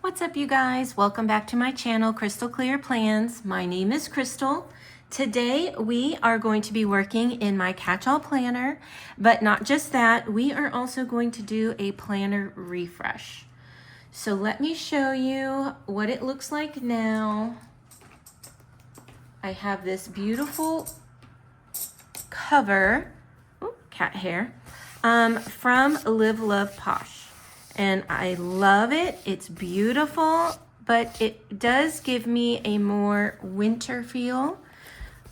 What's up, you guys? Welcome back to my channel, Crystal Clear Plans. My name is Crystal. Today we are going to be working in my catch-all planner, but not just that, we are also going to do a planner refresh. So let me show you what it looks like now. I have this beautiful cover, cat hair, from Live Love Posh. And I love it. It's beautiful, but it does give me a more winter feel,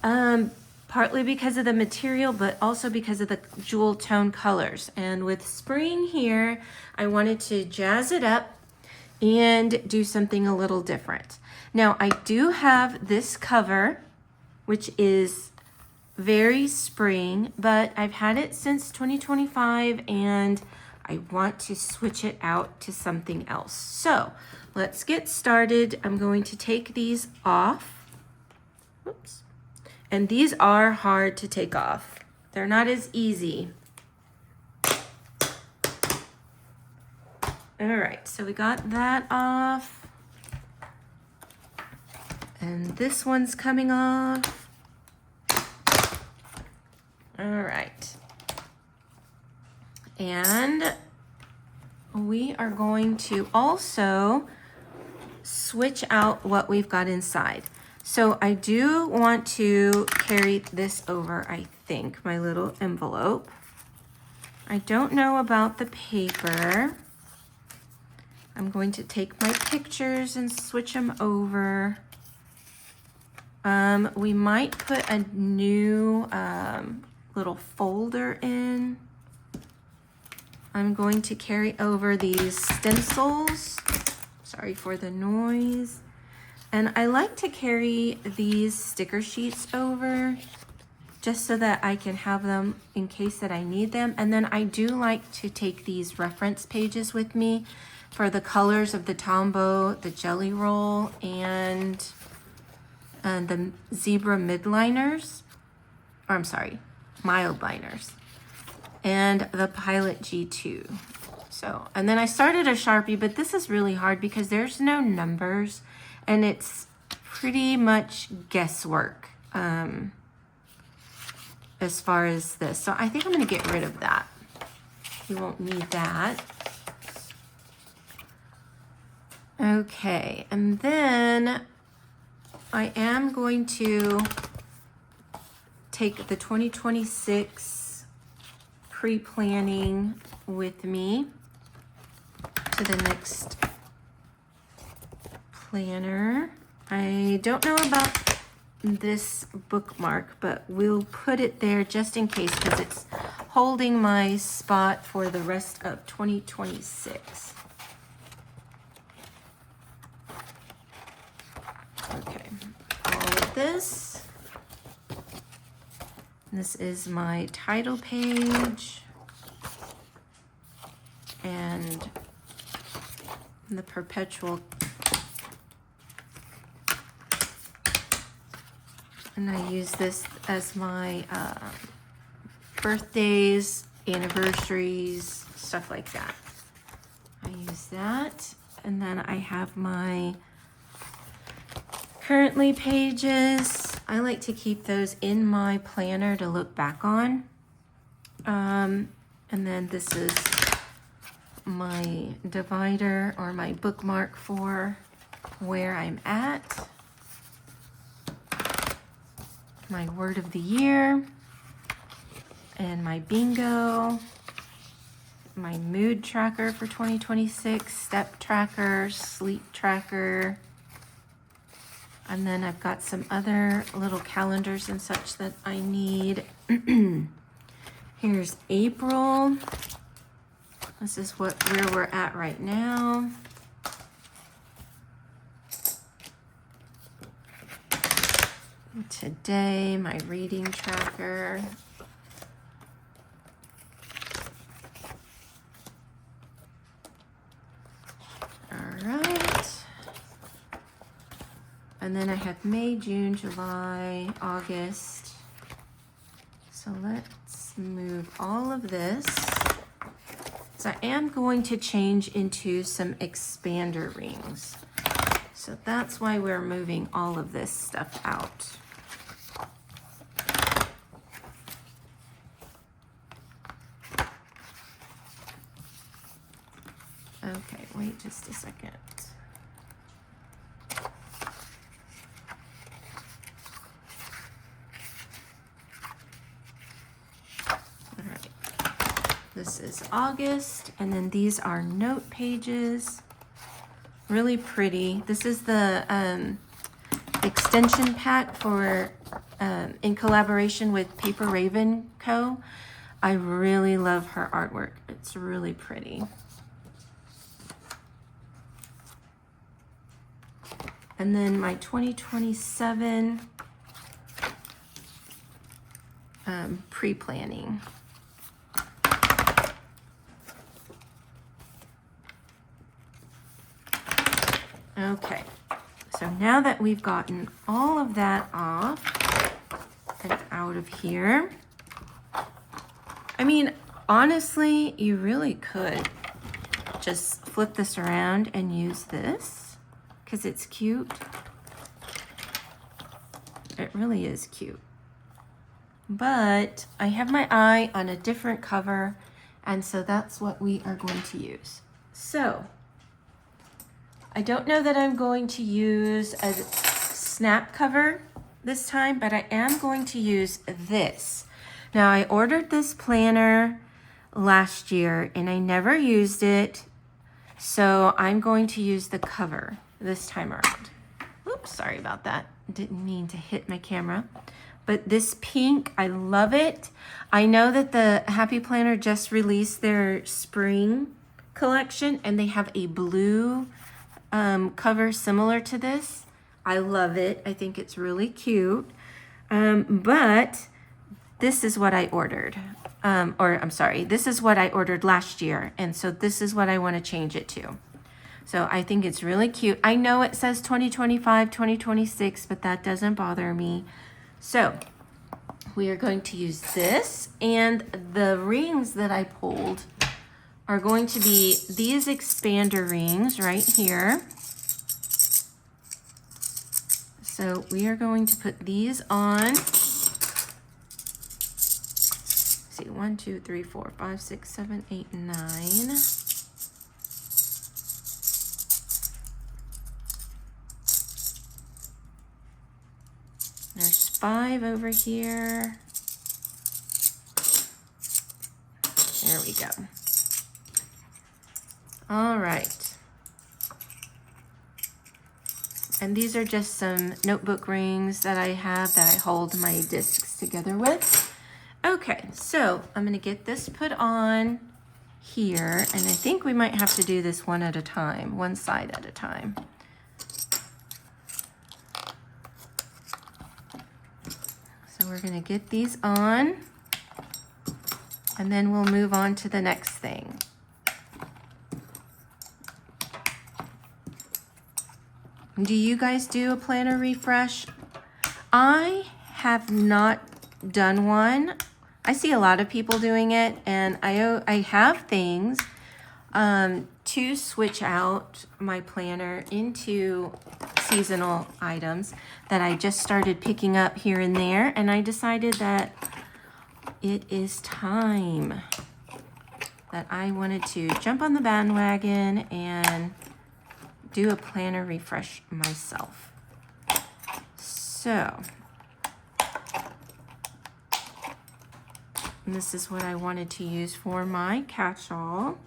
partly because of the material, but also because of the jewel tone colors. And with spring here, I wanted to jazz it up and do something a little different. Now, I do have this cover, which is very spring, but I've had it since 2025 and I want to switch it out to something else. So let's get started. I'm going to take these off. Oops. And these are hard to take off. They're not as easy. All right, so we got that off. And this one's coming off. All right. And we are going to also switch out what we've got inside. So I do want to carry this over, I think, my little envelope. I don't know about the paper. I'm going to take my pictures and switch them over. We might put a new little folder in. I'm going to carry over these stencils. Sorry for the noise. And I like to carry these sticker sheets over just so that I can have them in case that I need them. And then I do like to take these reference pages with me for the colors of the Tombow, the Jelly Roll, and the Zebra Midliners. Or I'm sorry, Mild Liners. And the Pilot G2. So, and then I started a Sharpie, but this is really hard because there's no numbers and it's pretty much guesswork as far as this. So I think I'm gonna get rid of that. You won't need that. Okay, and then I am going to take the 2026 pre-planning with me to the next planner. I don't know about this bookmark, but we'll put it there just in case because it's holding my spot for the rest of 2026. Okay, all of this. This is my title page and the perpetual, and I use this as my birthdays, anniversaries, stuff like that. I use that, and then I have my currently pages. I like to keep those in my planner to look back on. And then this is my divider or my bookmark for where I'm at. My word of the year and my bingo, my mood tracker for 2026, step tracker, sleep tracker. And then I've got some other little calendars and such that I need. Here's April. This is where we're at right now. Today, my reading tracker. All right. And then I have May, June, July, August. So let's move all of this So I am going to change into some expander rings. So that's why we're moving all of this stuff out. Okay, wait just a second. All right, this is August, and then these are note pages. Really pretty. This is the extension pack for in collaboration with Paper Raven Co. I really love her artwork. It's really pretty. And then my 2027 pre-planning. Okay, so now that we've gotten all of that off and out of here, I mean, honestly, you really could just flip this around and use this because it's cute. It really is cute. But I have my eye on a different cover, and so that's what we are going to use. So I don't know that I'm going to use a snap cover this time, but I am going to use this. Now, I ordered this planner last year and I never used it, so I'm going to use the cover this time around. Oops, sorry about that. Didn't mean to hit my camera. But this pink, I love it. I know that the Happy Planner just released their spring collection and they have a blue cover similar to this. I love it. I think it's really cute. But this is what I ordered. This is what I ordered last year. And so this is what I want to change it to. So I think it's really cute. I know it says 2025, 2026, but that doesn't bother me. So we are going to use this, and the rings that I pulled are going to be these expander rings right here. So we are going to put these on. Let's see, 1, 2, 3, 4, 5, 6, 7, 8, 9. There's 5 over here. There we go. All right. And these are just some notebook rings that I have that I hold my discs together with. Okay, so I'm gonna get this put on here, and I think we might have to do this one at a time, one side at a time. So we're gonna get these on, and then we'll move on to the next thing. Do you guys do a planner refresh? I have not done one. I see a lot of people doing it, and I have things to switch out my planner into seasonal items that I just started picking up here and there, and I decided that it is time that I wanted to jump on the bandwagon and do a planner refresh myself. So, and this is what I wanted to use for my catch-all.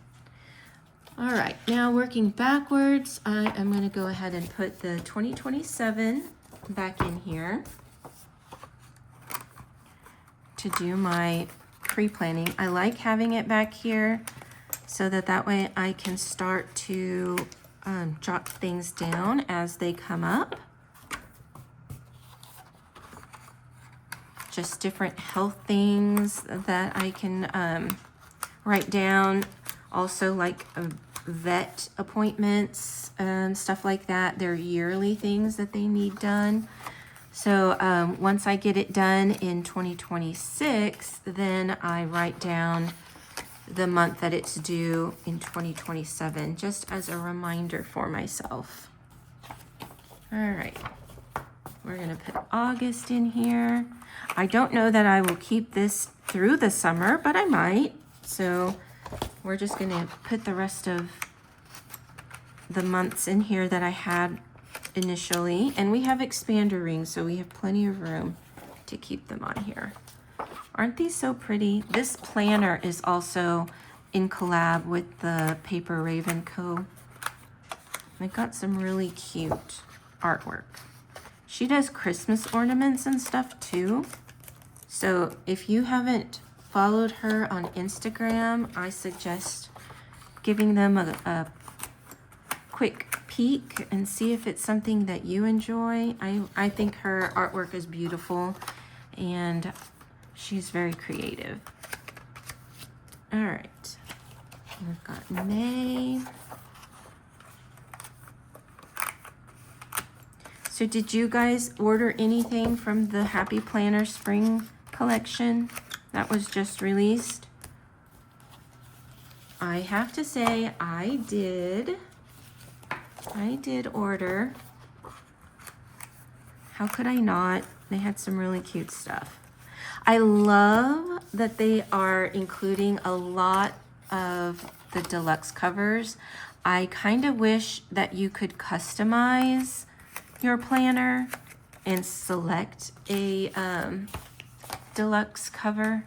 All right, now working backwards, I am going to go ahead and put the 2027 back in here to do my pre-planning. I like having it back here so that way I can start to jot things down as they come up. Just different health things that I can write down. Also like vet appointments, stuff like that. They're yearly things that they need done. So once I get it done in 2026, then I write down the month that it's due in 2027, just as a reminder for myself. All right, we're gonna put August in here. I don't know that I will keep this through the summer, but I might. So we're just gonna put the rest of the months in here that I had initially. And we have expander rings, so we have plenty of room to keep them on here. Aren't these so pretty? This planner is also in collab with the Paper Raven Co. They got some really cute artwork. She does Christmas ornaments and stuff too. So if you haven't followed her on Instagram, I suggest giving them a quick peek and see if it's something that you enjoy. I think her artwork is beautiful and she's very creative. All right, we've got May. So did you guys order anything from the Happy Planner Spring collection that was just released? I have to say I did order. How could I not? They had some really cute stuff. I love that they are including a lot of the deluxe covers. I kind of wish that you could customize your planner and select a deluxe cover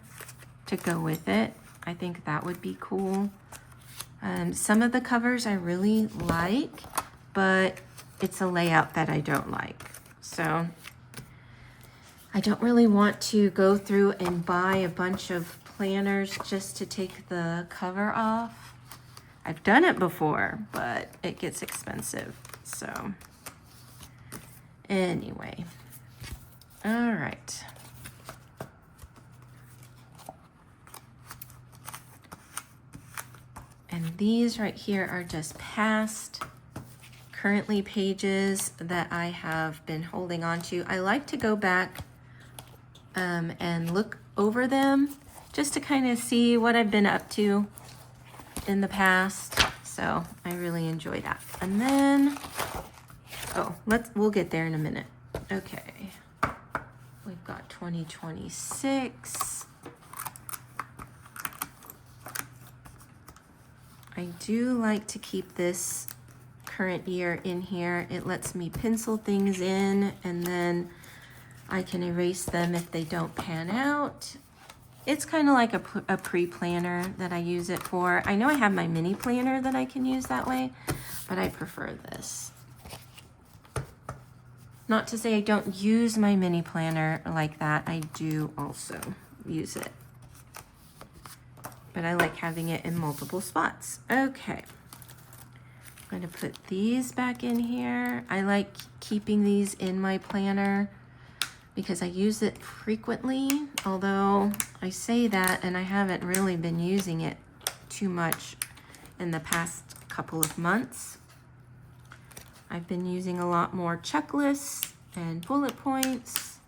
to go with it. I think that would be cool. Some of the covers I really like, but it's a layout that I don't like. So I don't really want to go through and buy a bunch of planners just to take the cover off. I've done it before, but it gets expensive. So anyway, all right. And these right here are just past currently pages that I have been holding on to. I like to go back and look over them just to kind of see what I've been up to in the past. So I really enjoy that. And then, we'll get there in a minute. Okay, we've got 2026. I do like to keep this current year in here. It lets me pencil things in and then I can erase them if they don't pan out. It's kind of like a pre-planner that I use it for. I know I have my mini planner that I can use that way, but I prefer this. Not to say I don't use my mini planner like that. I do also use it. But I like having it in multiple spots. Okay. I'm going to put these back in here. I like keeping these in my planner because I use it frequently, although I say that and I haven't really been using it too much in the past couple of months. I've been using a lot more checklists and bullet points,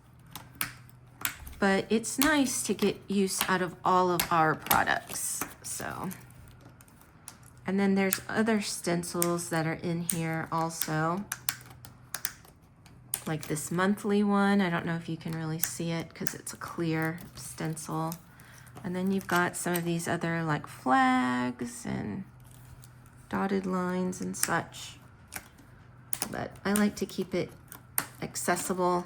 but it's nice to get use out of all of our products. So, and then there's other stencils that are in here also, like this monthly one. I don't know if you can really see it because it's a clear stencil. And then you've got some of these other like flags and dotted lines and such. But I like to keep it accessible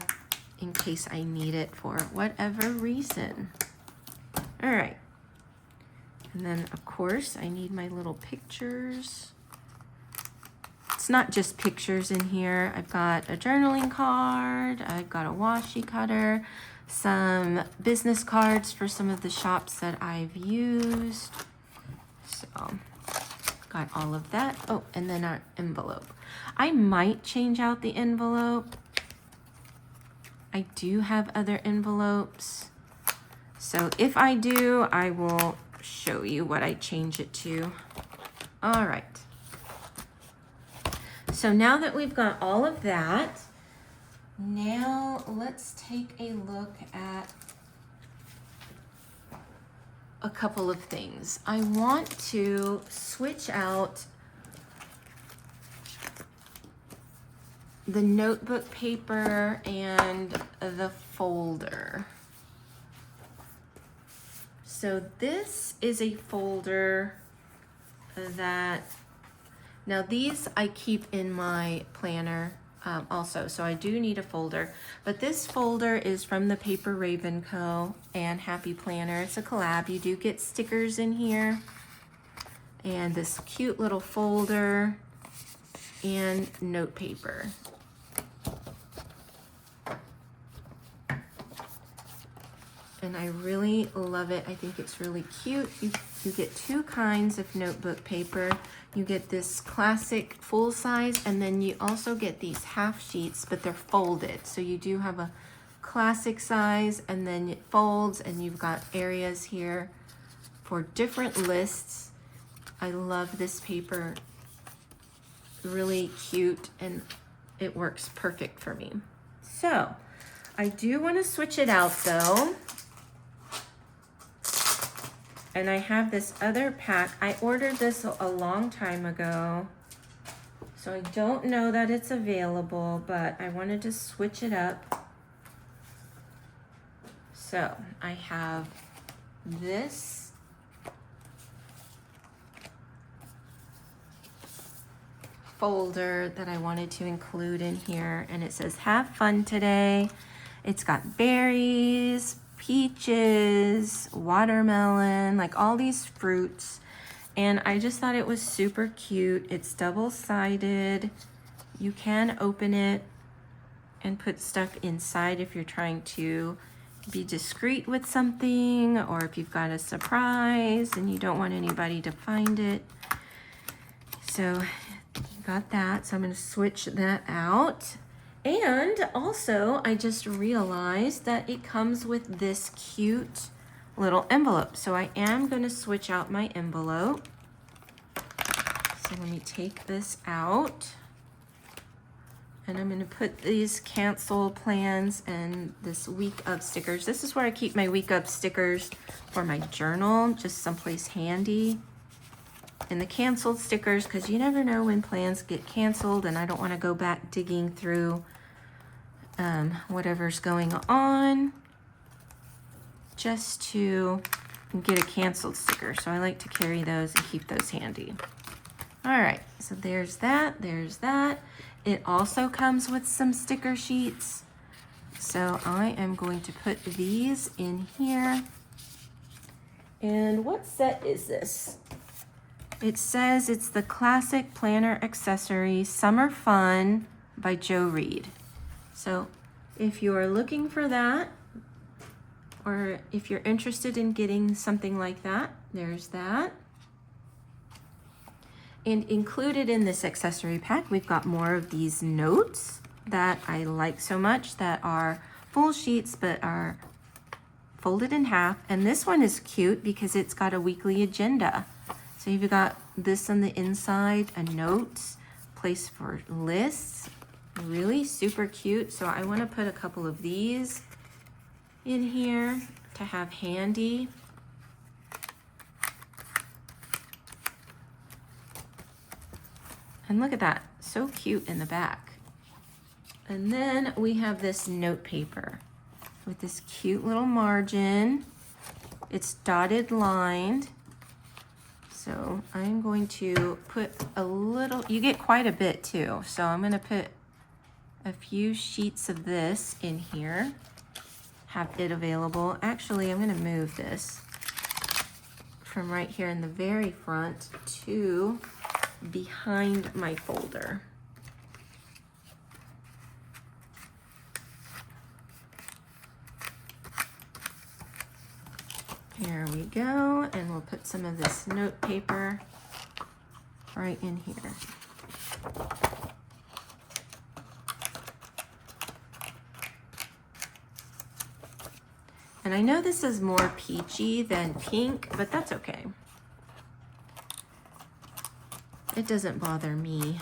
in case I need it for whatever reason. All right. And then of course I need my little pictures. It's not just pictures in here. I've got a journaling card, I've got a washi cutter, some business cards for some of the shops that I've used. So got all of that. Oh, and then our envelope. I might change out the envelope. I do have other envelopes. So if I do, I will show you what I change it to. All right. So now that we've got all of that, now let's take a look at a couple of things. I want to switch out the notebook paper and the folder. So this is a folder that, now these I keep in my planner also, so I do need a folder, but this folder is from the Paper Raven Co. and Happy Planner. It's a collab. You do get stickers in here and this cute little folder and note paper. And I really love it. I think it's really cute. You get two kinds of notebook paper. You get this classic full size, and then you also get these half sheets, but they're folded. So you do have a classic size, and then it folds, and you've got areas here for different lists. I love this paper. Really cute, and it works perfect for me. So I do want to switch it out though. And I have this other pack. I ordered this a long time ago, so I don't know that it's available, but I wanted to switch it up. So I have this folder that I wanted to include in here, and it says have fun today. It's got berries, peaches, watermelon, like all these fruits. And I just thought it was super cute. It's double-sided. You can open it and put stuff inside if you're trying to be discreet with something, or if you've got a surprise and you don't want anybody to find it. So you got that. So I'm going to switch that out. And also, I just realized that it comes with this cute little envelope. So I am going to switch out my envelope. So let me take this out. And I'm going to put these cancel plans and this week of stickers. This is where I keep my week of stickers for my journal, just someplace handy. And the canceled stickers, because you never know when plans get canceled, and I don't want to go back digging through whatever's going on just to get a canceled sticker. So I like to carry those and keep those handy. All right, so there's that, there's that. It also comes with some sticker sheets. So I am going to put these in here. And what set is this? It says it's the Classic Planner Accessory Summer Fun by Joe Reed. So if you are looking for that, or if you're interested in getting something like that, there's that. And included in this accessory pack, we've got more of these notes that I like so much that are full sheets but are folded in half. And this one is cute because it's got a weekly agenda. So you've got this on the inside, a notes, place for lists, really super cute. So I want to put a couple of these in here to have handy. And look at that, so cute in the back. And then we have this note paper with this cute little margin. It's dotted lined. So I'm going to put a little, you get quite a bit too. So I'm gonna put a few sheets of this in here, have it available. Actually, I'm gonna move this from right here in the very front to behind my folder. There we go, and we'll put some of this note paper right in here. And I know this is more peachy than pink, but that's okay. It doesn't bother me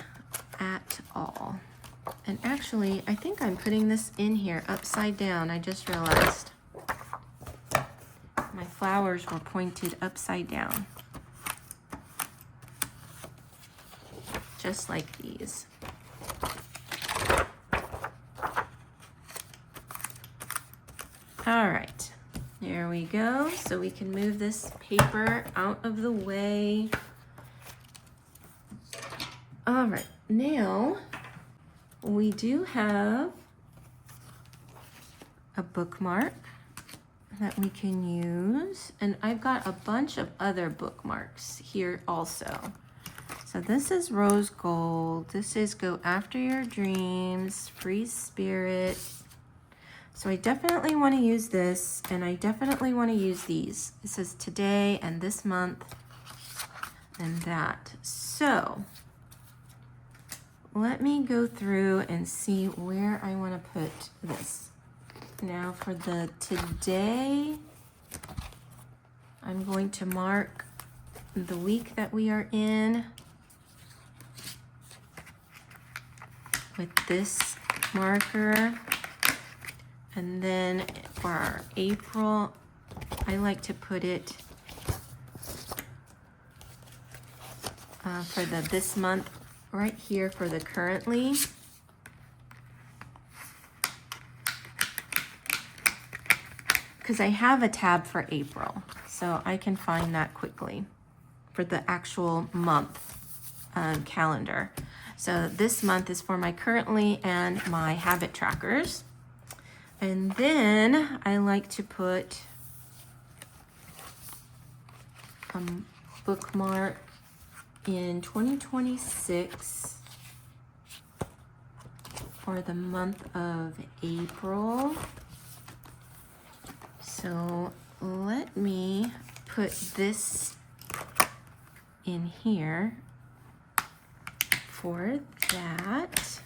at all. And actually, I think I'm putting this in here upside down. I just realized my flowers were pointed upside down. Just like these. All right, there we go. So we can move this paper out of the way. All right, now we do have a bookmark that we can use, and I've got a bunch of other bookmarks here also. So this is rose gold, this is go after your dreams, free spirit. So I definitely want to use this, and I definitely want to use these. It says today and this month and that. So let me go through and see where I want to put this. Now for the today, I'm going to mark the week that we are in with this marker. And then for our April, I like to put it for this month right here for the currently. Because I have a tab for April, so I can find that quickly for the actual month calendar. So this month is for my currently and my habit trackers. And then I like to put a bookmark in 2026 for the month of April. So let me put this in here for that.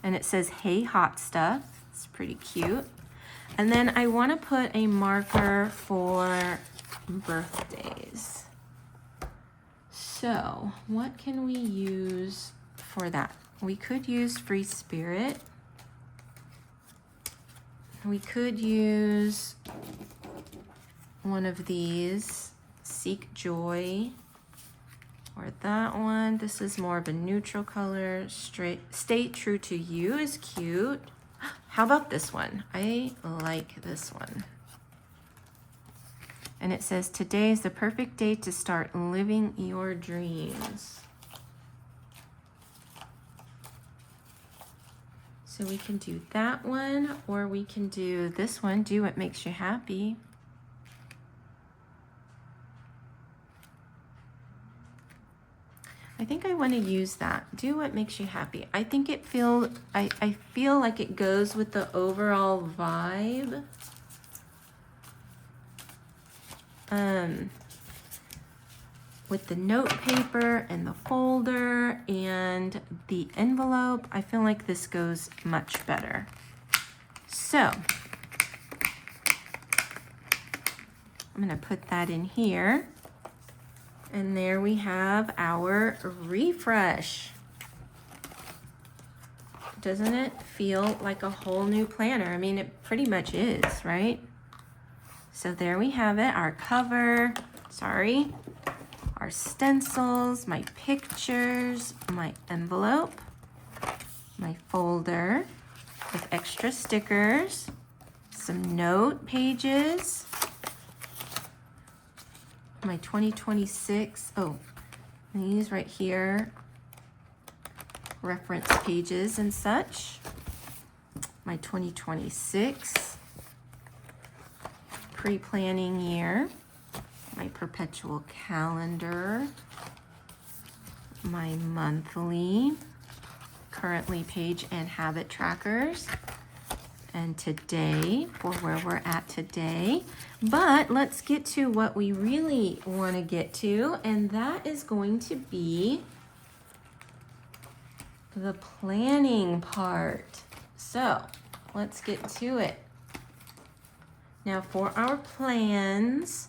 And it says, hey, hot stuff. It's pretty cute. And then I want to put a marker for birthdays. So what can we use for that? We could use free spirit. We could use one of these, seek joy, or that one. This is more of a neutral color. Stay true to you is cute. How about this one? I like this one. And it says, today is the perfect day to start living your dreams. So we can do that one, or we can do this one, do what makes you happy. I think I want to use that. Do what makes you happy. I think I feel like it goes with the overall vibe. With the note paper and the folder and the envelope, I feel like this goes much better. So I'm going to put that in here. And there we have our refresh. Doesn't it feel like a whole new planner? I mean, it pretty much is, right? So there we have it, our cover, our stencils, my pictures, my envelope, my folder with extra stickers, some note pages, my 2026, these right here, reference pages and such, my 2026 pre-planning year, my perpetual calendar, my monthly, currently page and habit trackers, and today for where we're at today. But let's get to what we really want to get to, and that is going to be the planning part. So let's get to it. Now for our plans,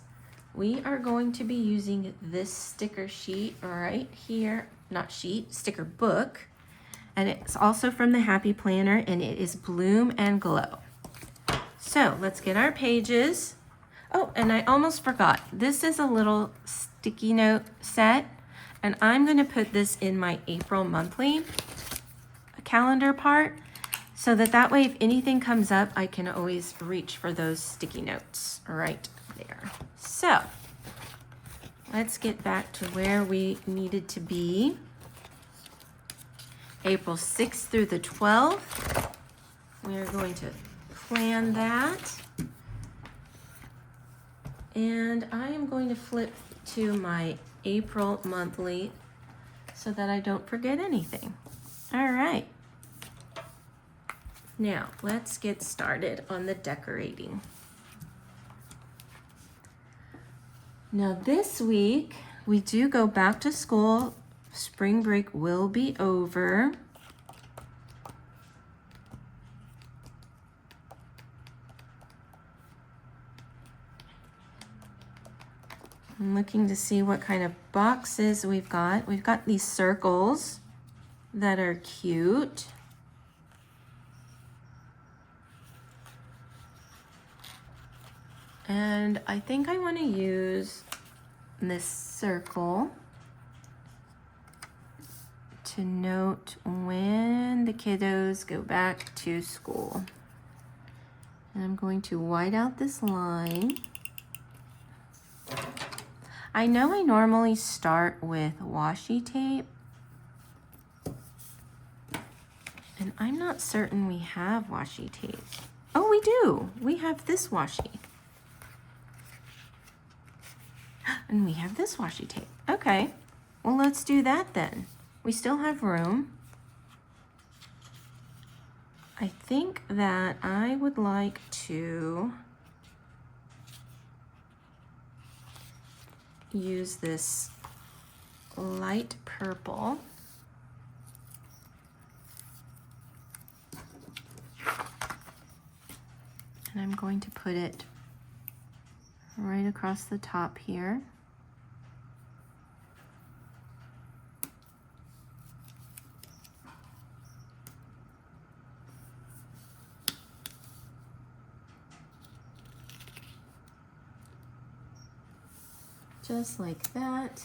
we are going to be using this sticker sheet right here, sticker book. And it's also from the Happy Planner, and it is Bloom and Glow. So let's get our pages. Oh, and I almost forgot. This is a little sticky note set, and I'm going to put this in my April monthly calendar part so that way if anything comes up, I can always reach for those sticky notes right there. So let's get back to where we needed to be. April 6th through the 12th. We're going to plan that. And I am going to flip to my April monthly so that I don't forget anything. All right. Now, let's get started on the decorating. Now, this week, we do go back to school. Spring break will be over. I'm looking to see what kind of boxes we've got. We've got these circles that are cute. And I think I want to use this circle to note when the kiddos go back to school. And I'm going to white out this line. I know I normally start with washi tape, and I'm not certain we have washi tape. Oh, we do. We have this washi. And we have this washi tape. Okay, well, let's do that then. We still have room. I think that I would like to use this light purple. And I'm going to put it right across the top here. Just like that.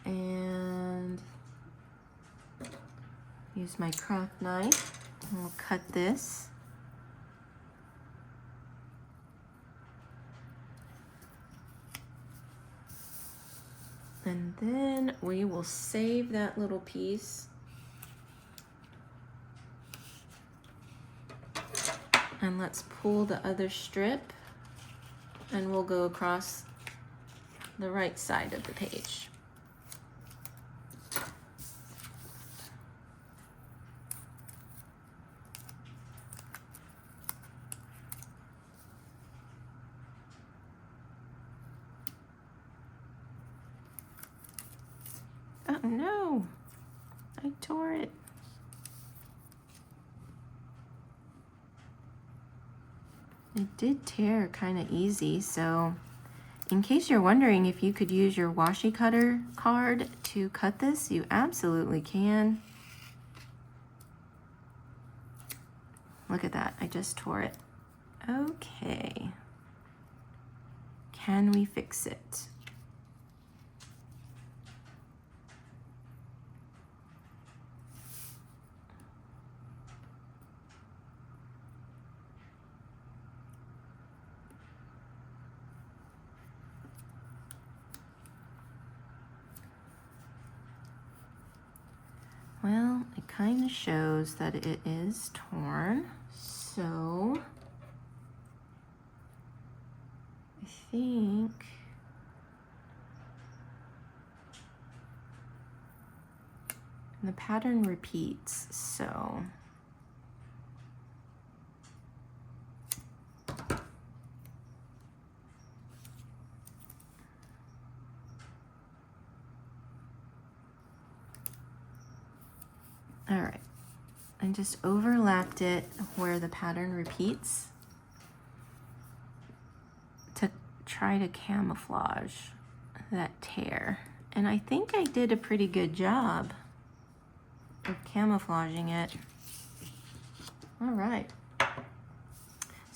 And use my craft knife and we'll cut this. And then we will save that little piece. And let's pull the other strip and we'll go across the right side of the page. Oh no, I tore it. It did tear kind of easy, so in case you're wondering if you could use your washi cutter card to cut this, you absolutely can. Look at that, I just tore it. Okay. Can we fix it? Well, it kind of shows that it is torn, so I think the pattern repeats, so all right, I just overlapped it where the pattern repeats to try to camouflage that tear. And I think I did a pretty good job of camouflaging it. All right.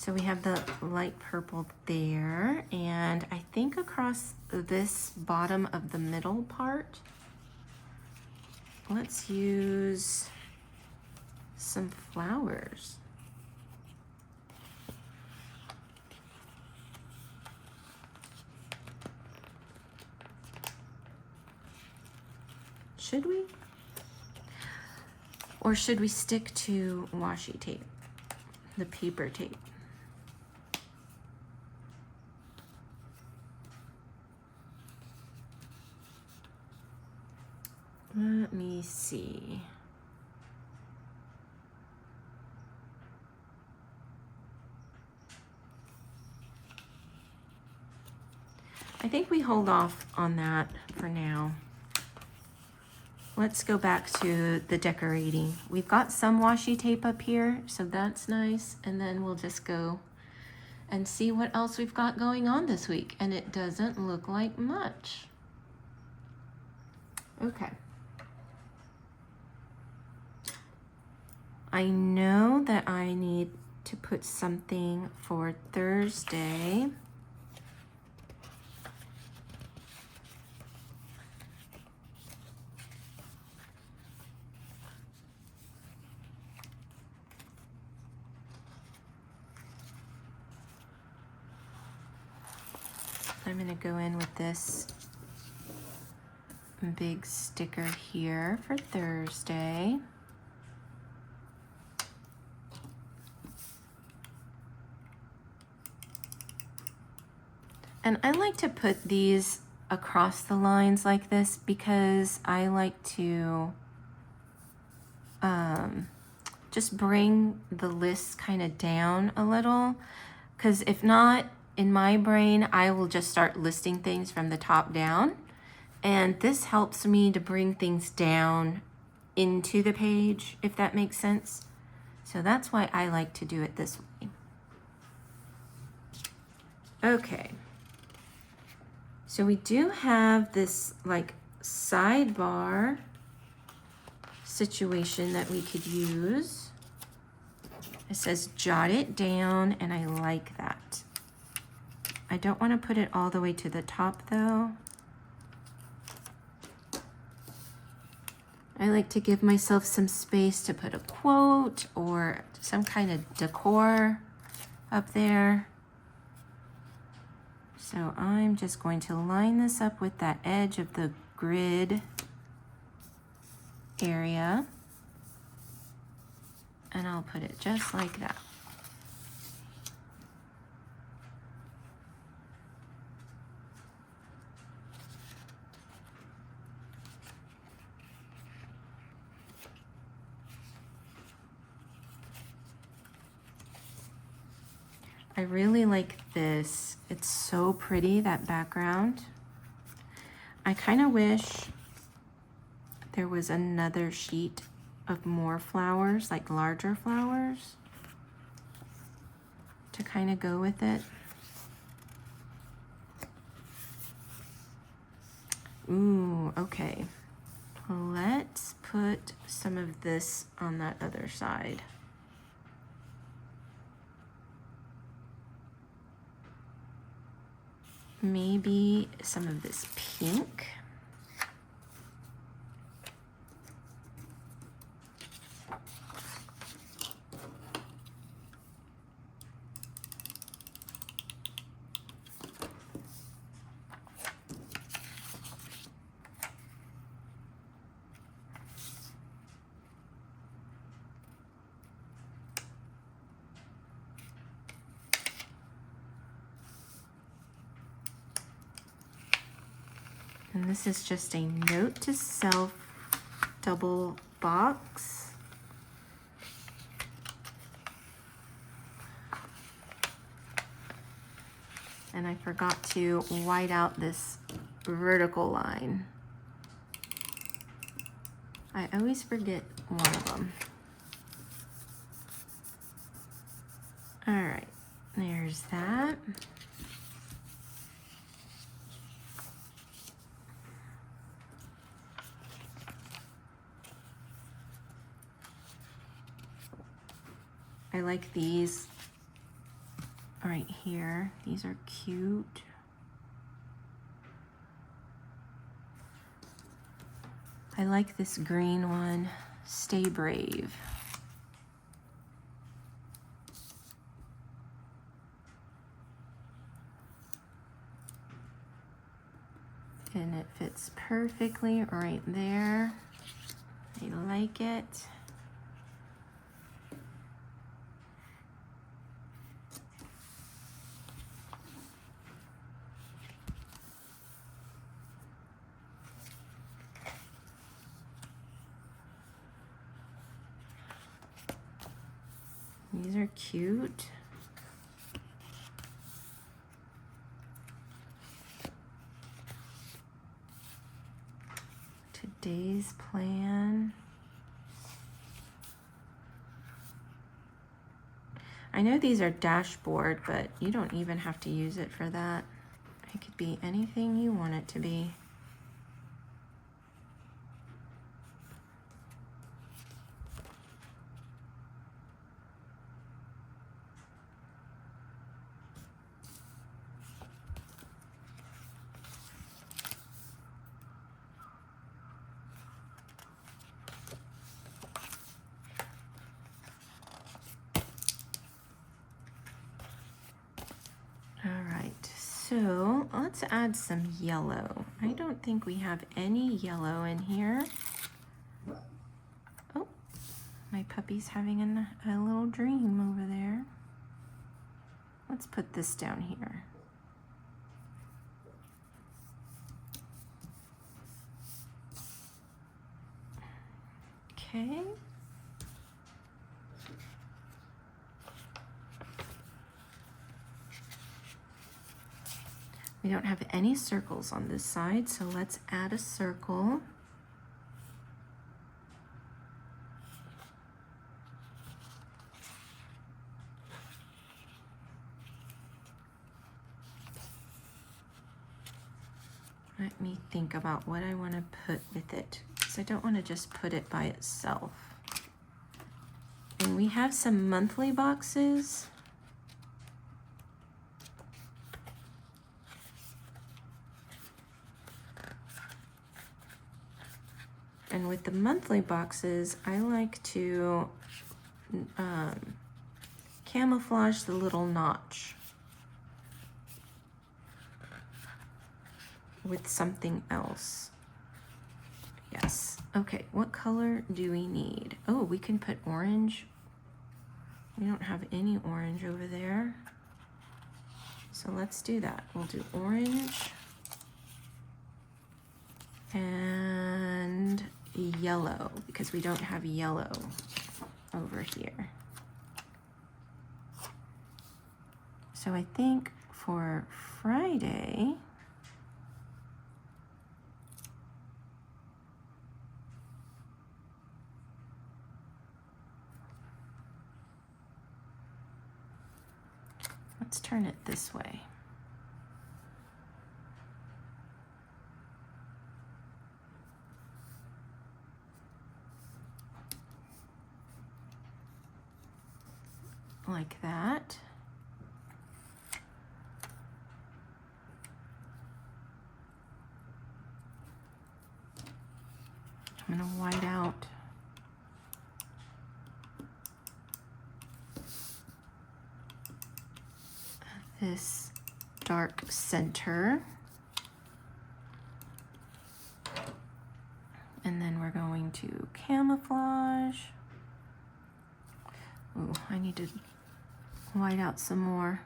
So we have the light purple there, and I think across this bottom of the middle part, let's use some flowers. Should we? Or should we stick to washi tape, the paper tape? Let me see. I think we hold off on that for now. Let's go back to the decorating. We've got some washi tape up here, so that's nice. And then we'll just go and see what else we've got going on this week. And it doesn't look like much. Okay. I know that I need to put something for Thursday. I'm gonna go in with this big sticker here for Thursday. And I like to put these across the lines like this because I like to just bring the list kind of down a little, because if not, in my brain, I will just start listing things from the top down. And this helps me to bring things down into the page, if that makes sense. So that's why I like to do it this way. Okay. So we do have this like sidebar situation that we could use. It says jot it down, and I like that. I don't want to put it all the way to the top though. I like to give myself some space to put a quote or some kind of decor up there. So I'm just going to line this up with that edge of the grid area. And I'll put it just like that. I really like this. It's so pretty, that background. I kind of wish there was another sheet of more flowers, like larger flowers, to kind of go with it. Ooh, okay. Let's put some of this on that other side. Maybe some of this pink. And this is just a note to self double box. And I forgot to white out this vertical line. I always forget one of them. All right, there's that. I like these right here. These are cute. I like this green one, Stay Brave. And it fits perfectly right there. I like it. These are cute. Today's plan. I know these are dashboard, but you don't even have to use it for that. It could be anything you want it to be. So let's add some yellow. I don't think we have any yellow in here. Oh, my puppy's having a little dream over there. Let's put this down here. Okay. We don't have any circles on this side, so let's add a circle. Let me think about what I want to put with it, because I don't want to just put it by itself. And we have some monthly boxes. And with the monthly boxes, I like to camouflage the little notch with something else. Yes. Okay, what color do we need? Oh, we can put orange. We don't have any orange over there. So let's do that. We'll do orange and yellow, because we don't have yellow over here. So I think for Friday, let's turn it this way. Like that. I'm going to white out this dark center. And then we're going to camouflage. Ooh, I need to white out some more.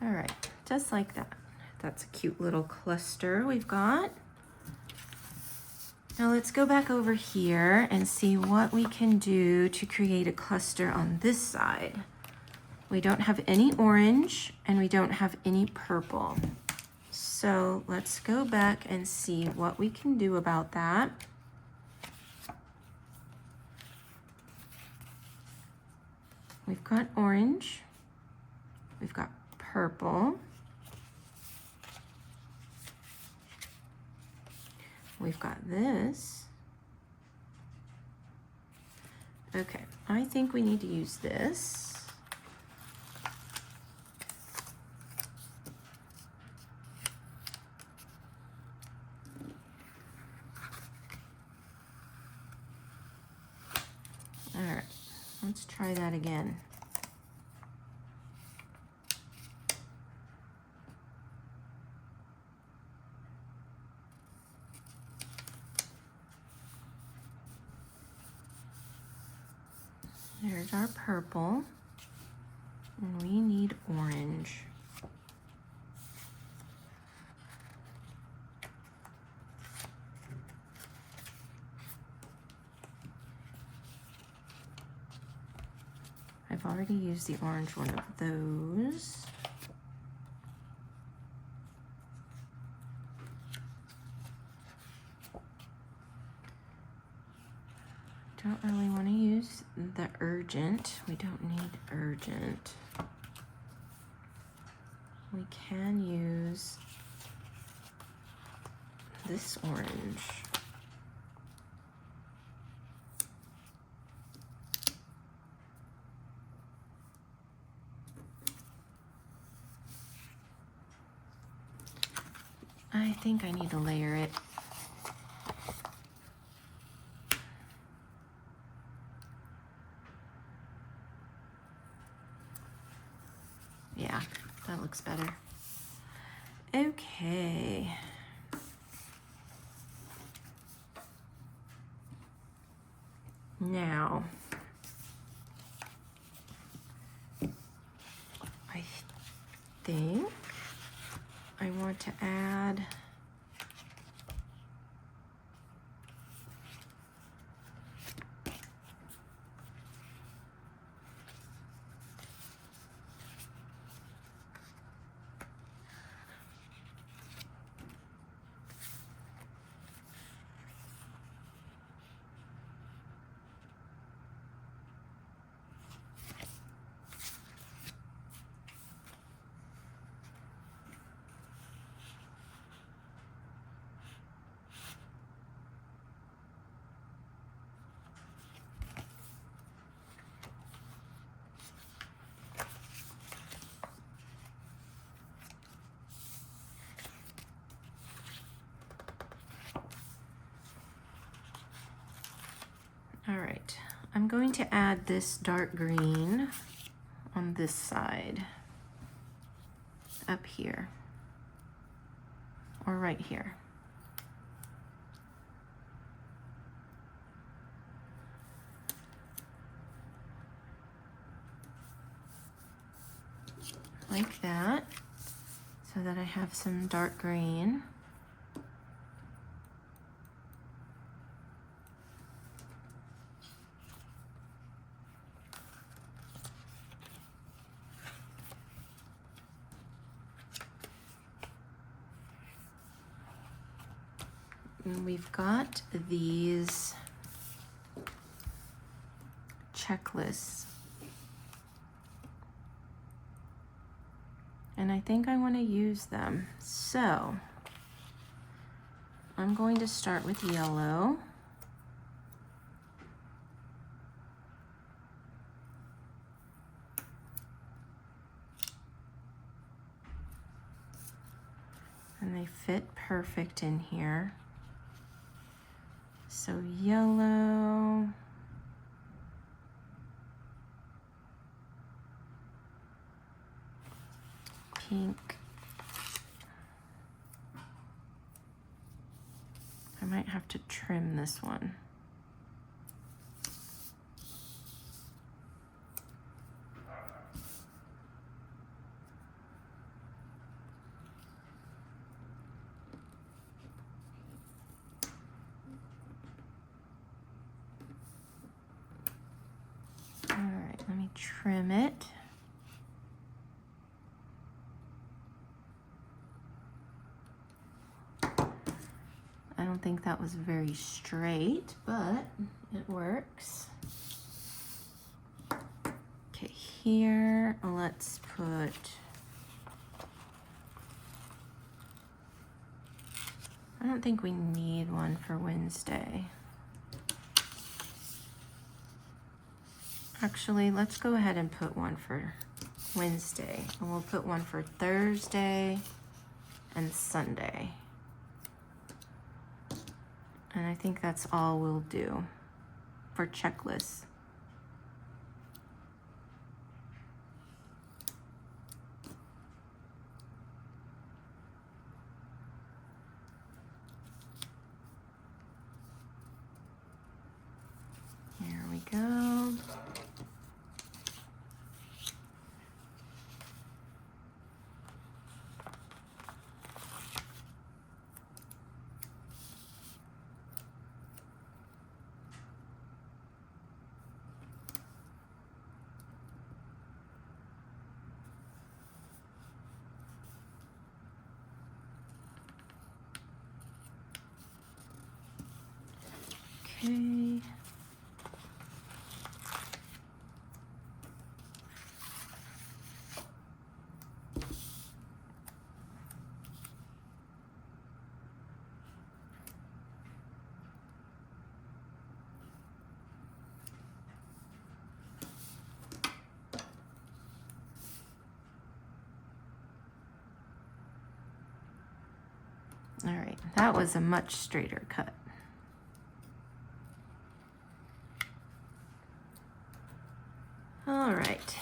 All right, just like that. That's a cute little cluster we've got. Now let's go back over here and see what we can do to create a cluster on this side. We don't have any orange and we don't have any purple. So let's go back and see what we can do about that. We've got orange, we've got purple, we've got this. Okay, I think we need to use this. All right, let's try that again. There's our purple, and we need orange. I've already used the orange one of those. Don't really want to use the urgent. We don't need urgent. We can use this orange. I think I need to layer it. Yeah, that looks better. Okay. Now, I think I want to add all right, I'm going to add this dark green on this side, up here, or right here. Like that, so that I have some dark green. And we've got these checklists. And I think I want to use them. So I'm going to start with yellow. And they fit perfect in here. So yellow. Pink. I might have to trim this one. trim it. I don't think that was very straight, but it works. Okay, here, let's put, I don't think we need one for Wednesday. Actually, let's go ahead and put one for Wednesday, and we'll put one for Thursday and Sunday. And I think that's all we'll do for checklists. There we go. Okay. All right, that was a much straighter cut. All right,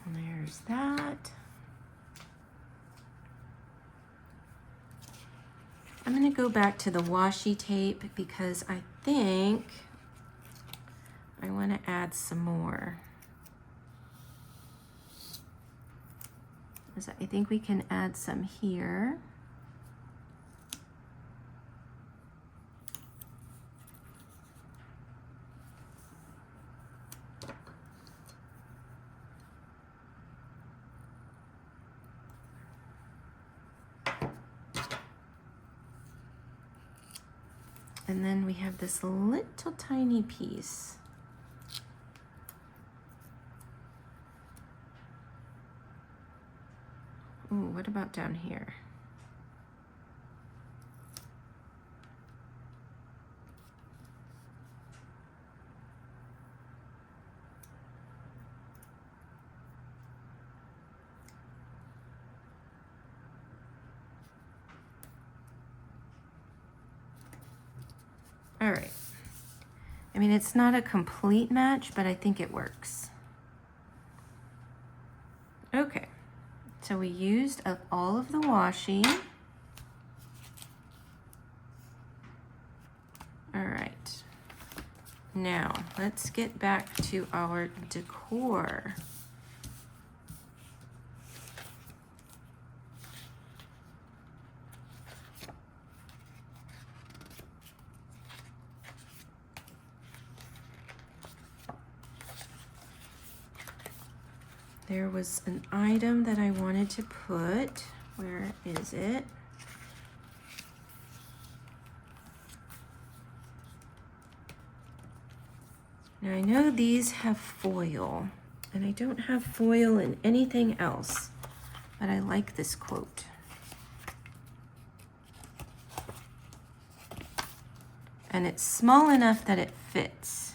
there's that. I'm gonna go back to the washi tape because I think I wanna add some more. I think we can add some here. And then we have this little tiny piece. Ooh, what about down here? All right. I mean, it's not a complete match, but I think it works. Okay. So we used up all of the washi. All right. Now, let's get back to our decor. There was an item that I wanted to put. Where is it? Now I know these have foil, and I don't have foil in anything else, but I like this quote. And it's small enough that it fits.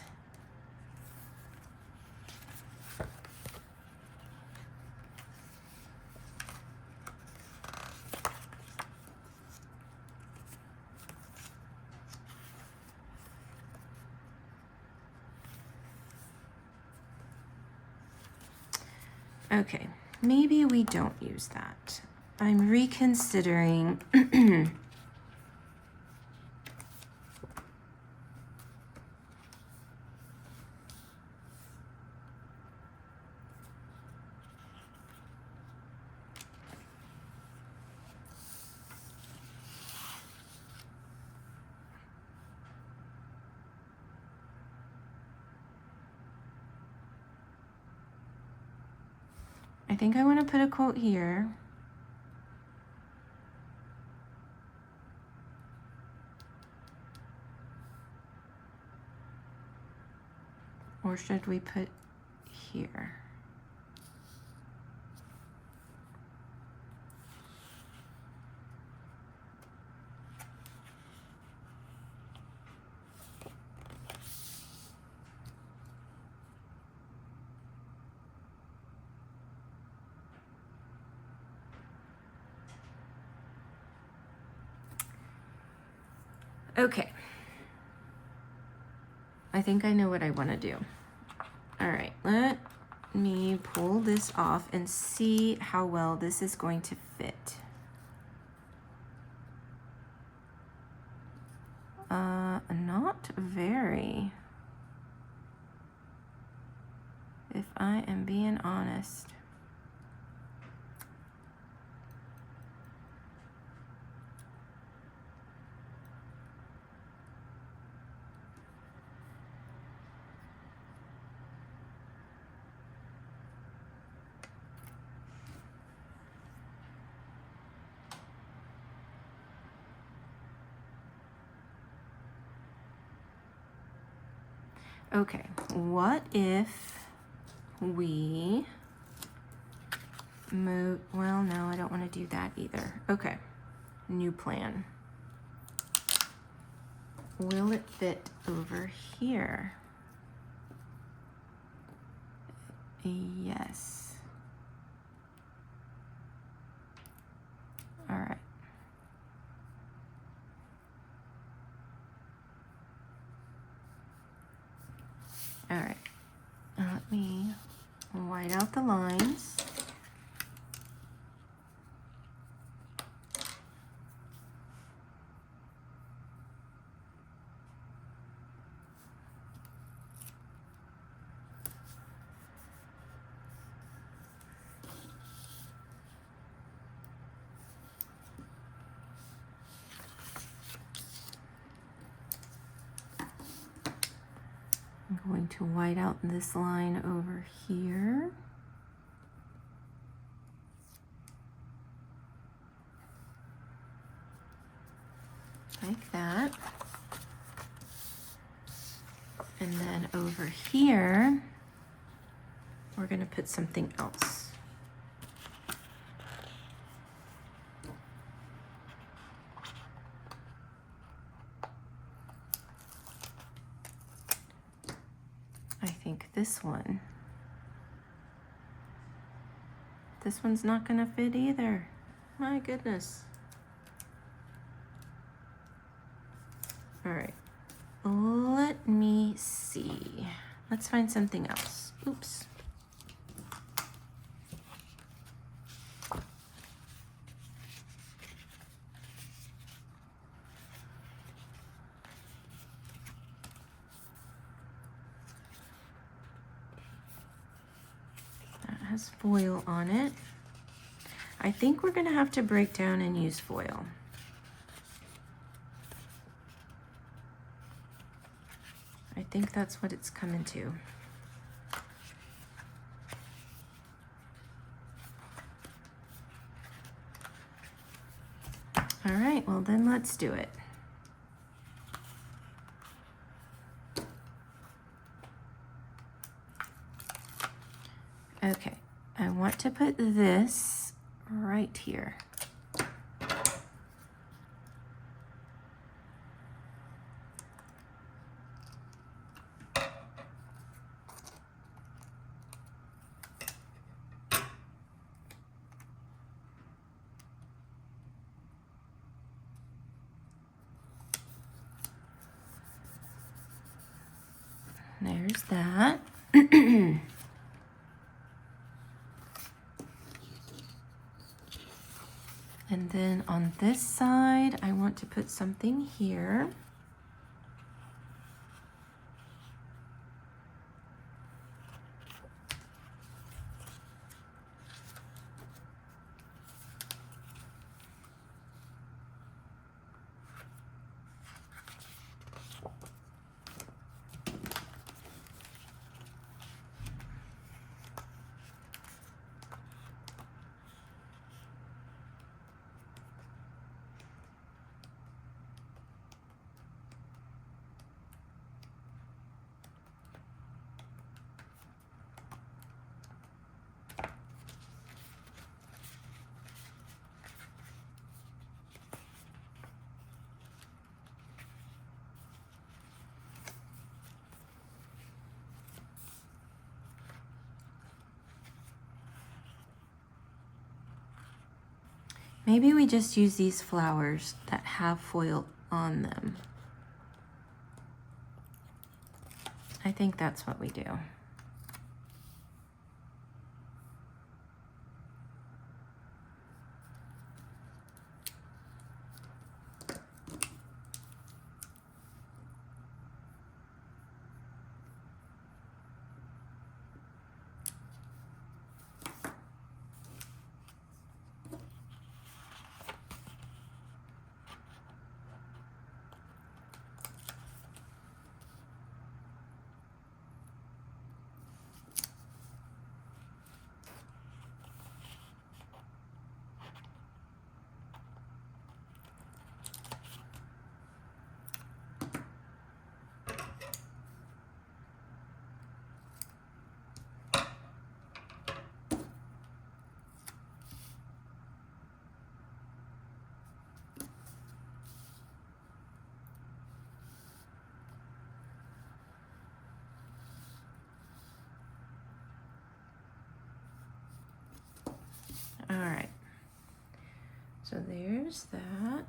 Okay, maybe we don't use that. I'm reconsidering. I think I want to put a quote here. Or should we put here? Okay. I think I know what I want to do. All right, let me pull this off and see how well this is going to fit. Not very, if I am being honest. Okay, what if we move, well, no, I don't want to do that either. Okay, new plan. Will it fit over here? Yes. All right. All right, let me white out the lines. I'm going to white out this line over here. Like that. And then over here, we're going to put something else. I think this one. This one's not going to fit either. My goodness. All right, let me see. Let's find something else. Oops. That has foil on it. I think we're going to have to break down and use foil. I think that's what it's coming to. All right, well then let's do it. Okay, I want to put this right here. There's that. And then on this side, I want to put something here. Maybe we just use these flowers that have foil on them. I think that's what we do. All right, so there's that.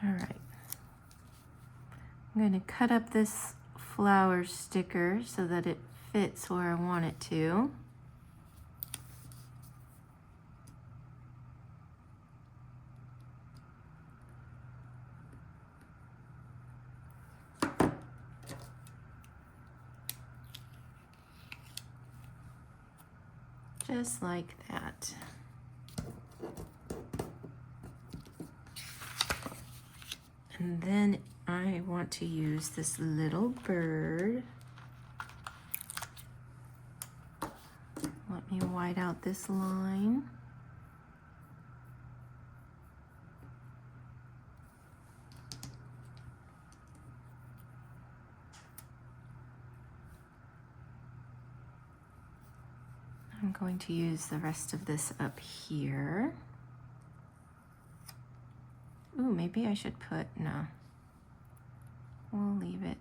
All right, I'm going to cut up this flower sticker so that it fits where I want it to. Just like that. And then I want to use this little bird. Let me white out this line. I'm going to use the rest of this up here. Ooh, maybe I should put, no. We'll leave it.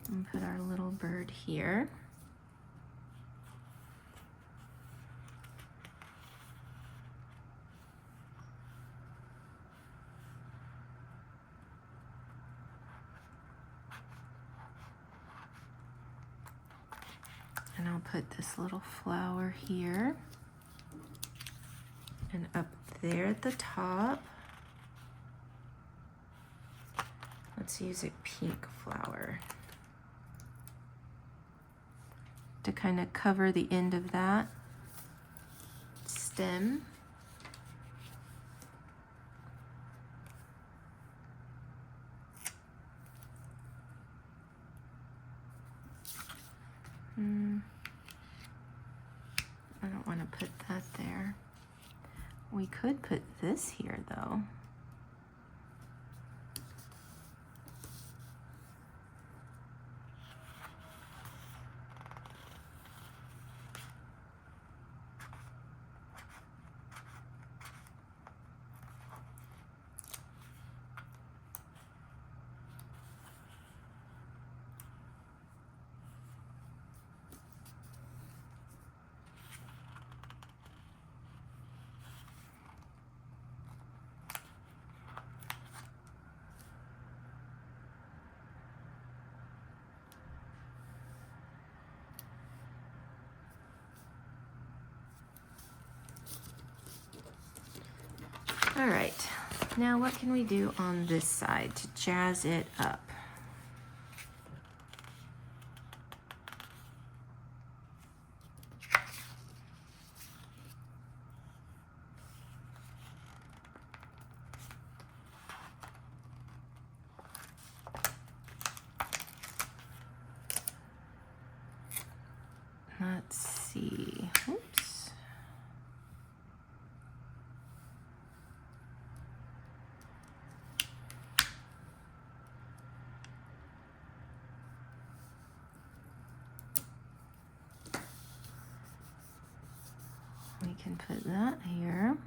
And put our little bird here. And I'll put this little flower here. And up there at the top, let's use a pink flower to kind of cover the end of that stem. I don't want to put that there. We could put this here though. Now what can we do on this side to jazz it up? Let's see. Oops. We can put that here.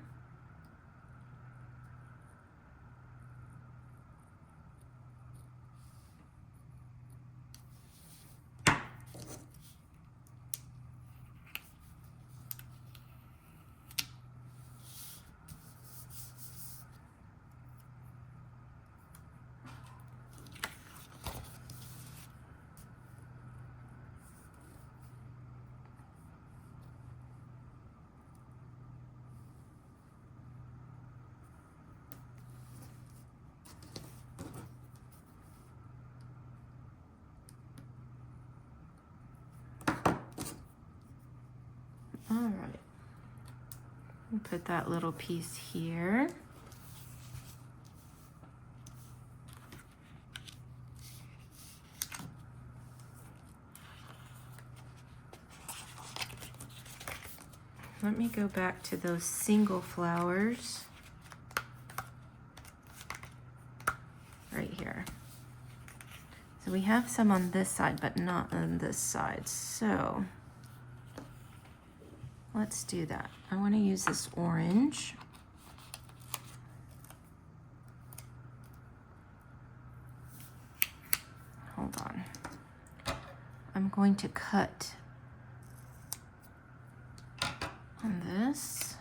All right, put that little piece here. Let me go back to those single flowers right here. So we have some on this side, but not on this side. So let's do that. I want to use this orange. Hold on. I'm going to cut on this.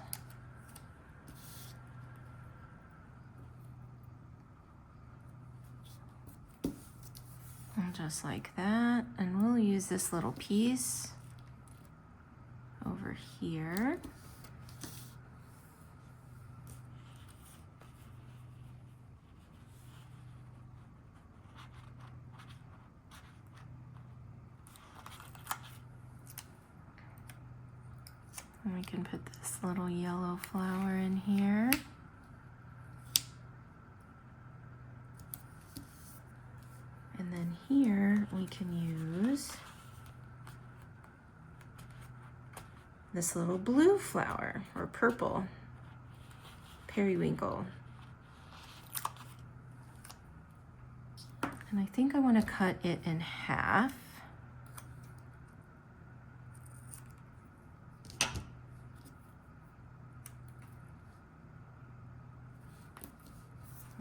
And just like that. And we'll use this little piece over here. And we can put this little yellow flower in here. And then here we can use this little blue flower, or purple, periwinkle. And I think I want to cut it in half.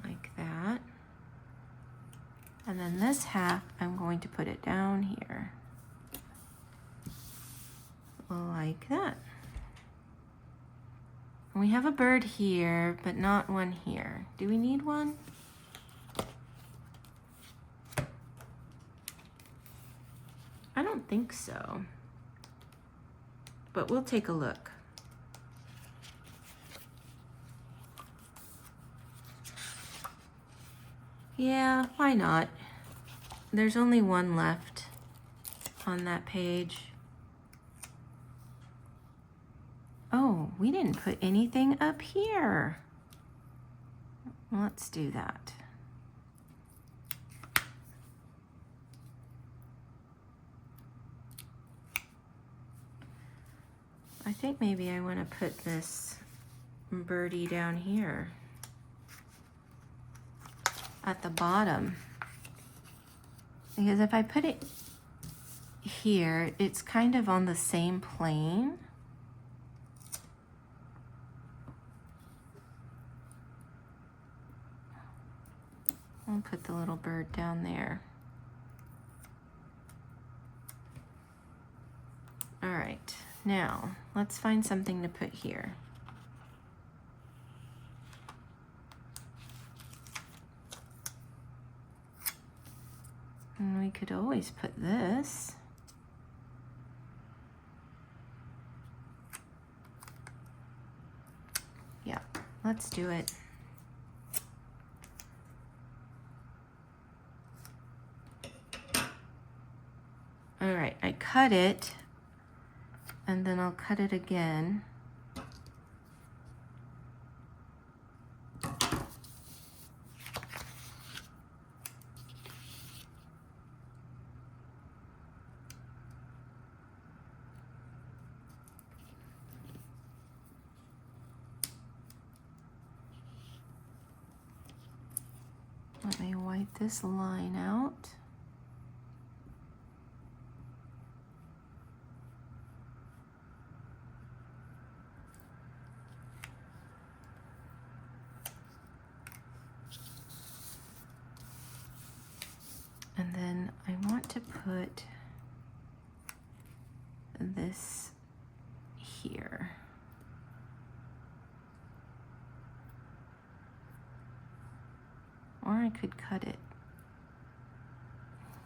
Like that. And then this half, I'm going to put it down here. Like that. And we have a bird here, but not one here. Do we need one? I don't think so. But we'll take a look. Yeah, why not? There's only one left on that page. Oh, we didn't put anything up here. Let's do that. I think maybe I want to put this birdie down here at the bottom. Because if I put it here, it's kind of on the same plane. I'll put the little bird down there. All right, now let's find something to put here. And we could always put this. Yeah, let's do it. cut it, and then I'll cut it again. Let me wipe this line out. And then I want to put this here. Or I could cut it.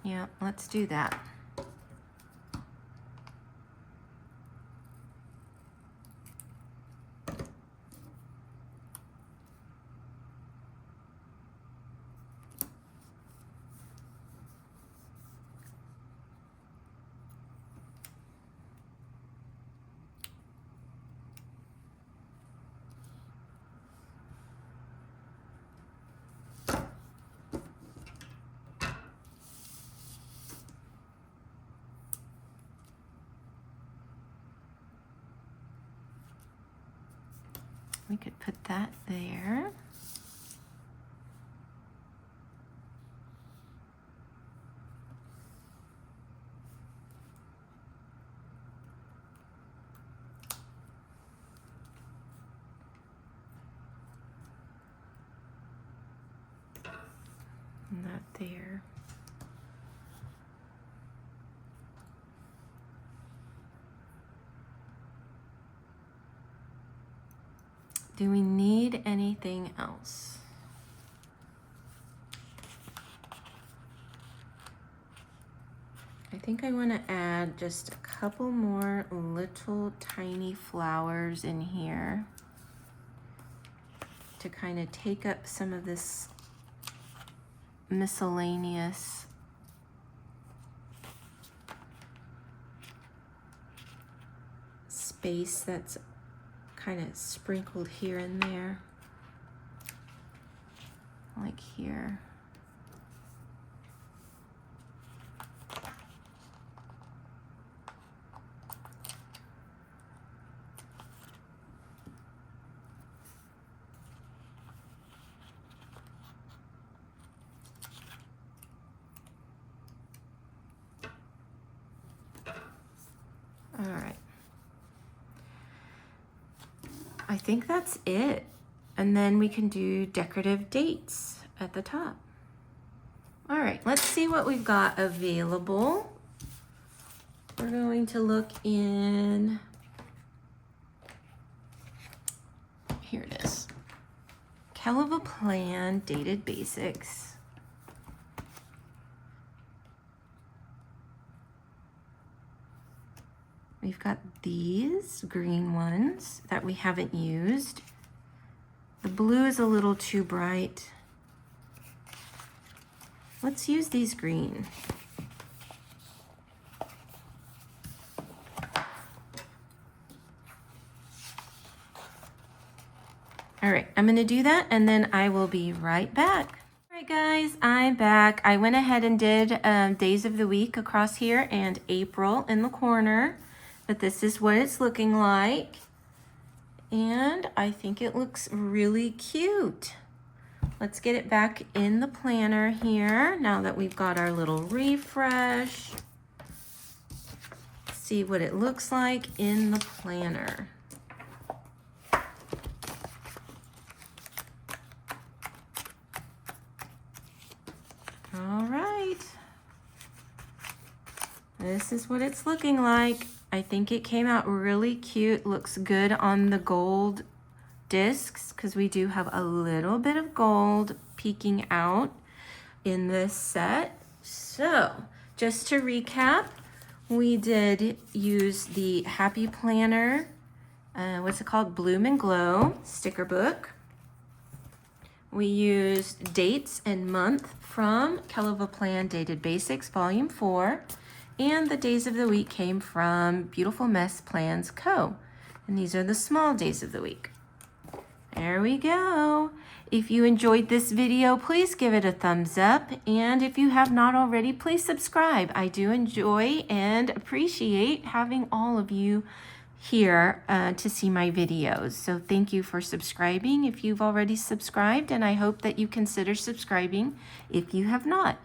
Yeah, let's do that. We could put that there. And that there. Do we need anything else? I think I want to add just a couple more little tiny flowers in here to kind of take up some of this miscellaneous space that's kind of sprinkled here and there, like here. All right. I think that's it. And then we can do decorative dates at the top. All right, let's see what we've got available. We're going to look in, here it is. Kell of a Plan, Dated Basics. We've got these green ones that we haven't used. The blue is a little too bright. Let's use these green. All right, I'm gonna do that and then I will be right back. All right guys, I'm back. I went ahead and did days of the week across here and April in the corner. But this is what it's looking like. And I think it looks really cute. Let's get it back in the planner here now that we've got our little refresh. See what it looks like in the planner. All right. This is what it's looking like. I think it came out really cute. Looks good on the gold discs because we do have a little bit of gold peeking out in this set. So just to recap, we did use the Happy Planner, what's it called? Bloom and Glow sticker book. We used dates and month from Kell of a Plan Dated Basics Volume 4. And the days of the week came from Beautiful Mess Plans Co. And these are the small days of the week. There we go. If you enjoyed this video, please give it a thumbs up. And if you have not already, please subscribe. I do enjoy and appreciate having all of you here to see my videos. So thank you for subscribing if you've already subscribed, and I hope that you consider subscribing if you have not.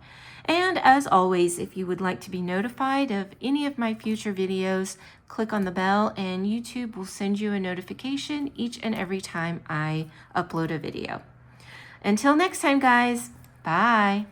And as always, if you would like to be notified of any of my future videos, click on the bell and YouTube will send you a notification each and every time I upload a video. Until next time, guys, bye.